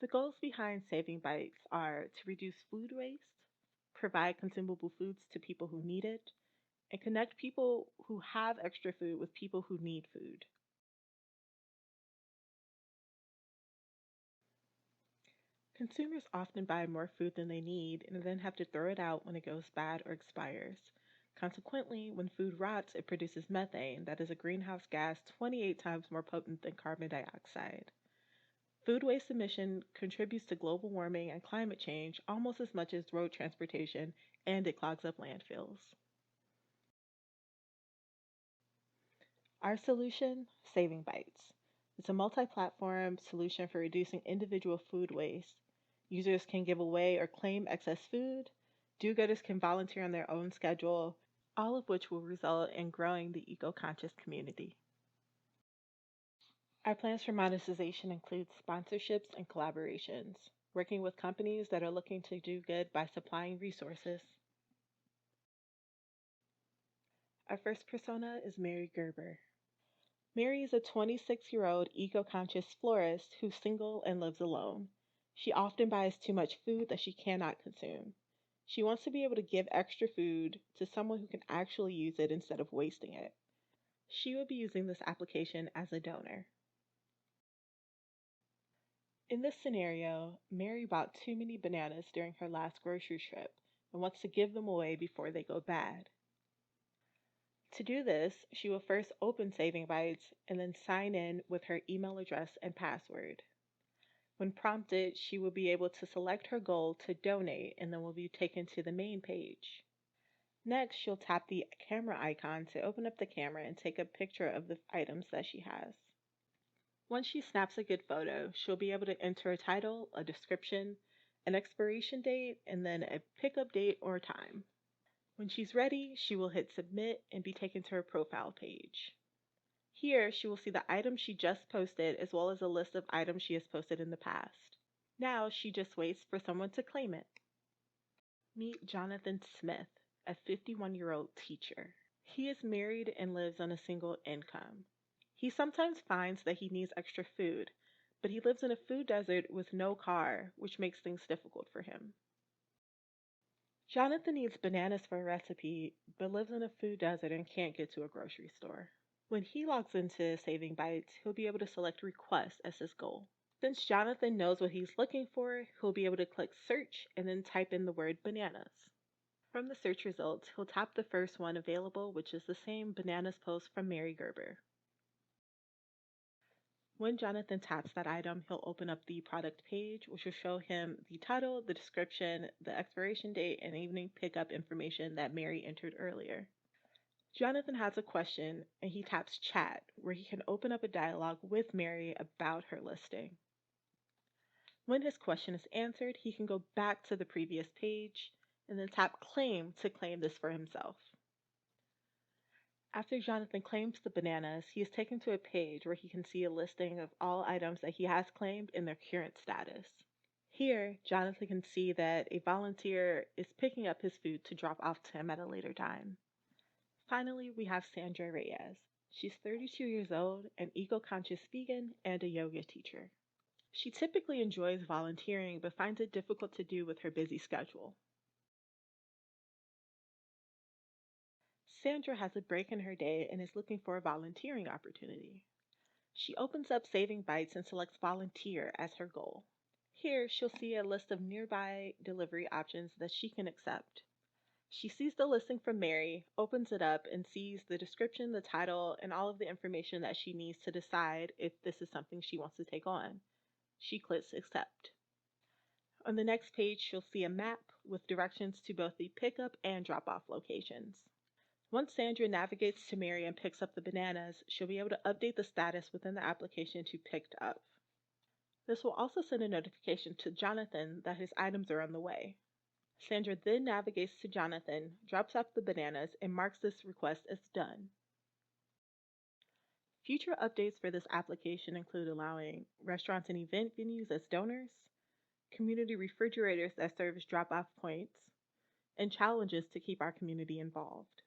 The goals behind Saving Bites are to reduce food waste, provide consumable foods to people who need it, and connect people who have extra food with people who need food. Consumers often buy more food than they need and then have to throw it out when it goes bad or expires. Consequently, when food rots, it produces methane, that is a greenhouse gas 28 times more potent than carbon dioxide. Food waste emission contributes to global warming and climate change almost as much as road transportation, and it clogs up landfills. Our solution, Saving Bites. It's a multi platform solution for reducing individual food waste. Users can give away or claim excess food. Do gooders can volunteer on their own schedule, all of which will result in growing the eco conscious community. Our plans for monetization include sponsorships and collaborations, working with companies that are looking to do good by supplying resources. Our first persona is Mary Gerber. Mary is a 26-year-old eco conscious florist who's single and lives alone. She often buys too much food that she cannot consume. She wants to be able to give extra food to someone who can actually use it instead of wasting it. She will be using this application as a donor. In this scenario, Mary bought too many bananas during her last grocery trip and wants to give them away before they go bad. To do this, she will first open Saving Bites and then sign in with her email address and password. When prompted, she will be able to select her goal to donate and then will be taken to the main page. Next, she'll tap the camera icon to open up the camera and take a picture of the items that she has. Once she snaps a good photo, she'll be able to enter a title, a description, an expiration date, and then a pickup date or time. When she's ready, she will hit submit and be taken to her profile page. Here, she will see the items she just posted as well as a list of items she has posted in the past. Now, she just waits for someone to claim it. Meet Jonathan Smith, a 51-year-old teacher. He is married and lives on a single income. He sometimes finds that he needs extra food, but he lives in a food desert with no car, which makes things difficult for him. Jonathan needs bananas for a recipe, but lives in a food desert and can't get to a grocery store. When he logs into Saving Bites, he'll be able to select Request as his goal. Since Jonathan knows what he's looking for, he'll be able to click Search and then type in the word bananas. From the search results, he'll tap the first one available, which is the same bananas post from Mary Gerber. When Jonathan taps that item, he'll open up the product page, which will show him the title, the description, the expiration date, and evening pickup information that Mary entered earlier. Jonathan has a question, and he taps Chat, where he can open up a dialogue with Mary about her listing. When his question is answered, he can go back to the previous page and then tap Claim to claim this for himself. After Jonathan claims the bananas, he is taken to a page where he can see a listing of all items that he has claimed and their current status. Here, Jonathan can see that a volunteer is picking up his food to drop off to him at a later time. Finally, we have Sandra Reyes. She's 32 years old, an eco-conscious vegan, and a yoga teacher. She typically enjoys volunteering but finds it difficult to do with her busy schedule. Sandra has a break in her day and is looking for a volunteering opportunity. She opens up Saving Bites and selects Volunteer as her goal. Here, she'll see a list of nearby delivery options that she can accept. She sees the listing from Mary, opens it up, and sees the description, the title, and all of the information that she needs to decide if this is something she wants to take on. She clicks Accept. On the next page, she'll see a map with directions to both the pickup and drop off locations. Once Sandra navigates to Mary and picks up the bananas, she'll be able to update the status within the application to Picked Up. This will also send a notification to Jonathan that his items are on the way. Sandra then navigates to Jonathan, drops off the bananas, and marks this request as done. Future updates for this application include allowing restaurants and event venues as donors, community refrigerators that serve as drop off points, and challenges to keep our community involved.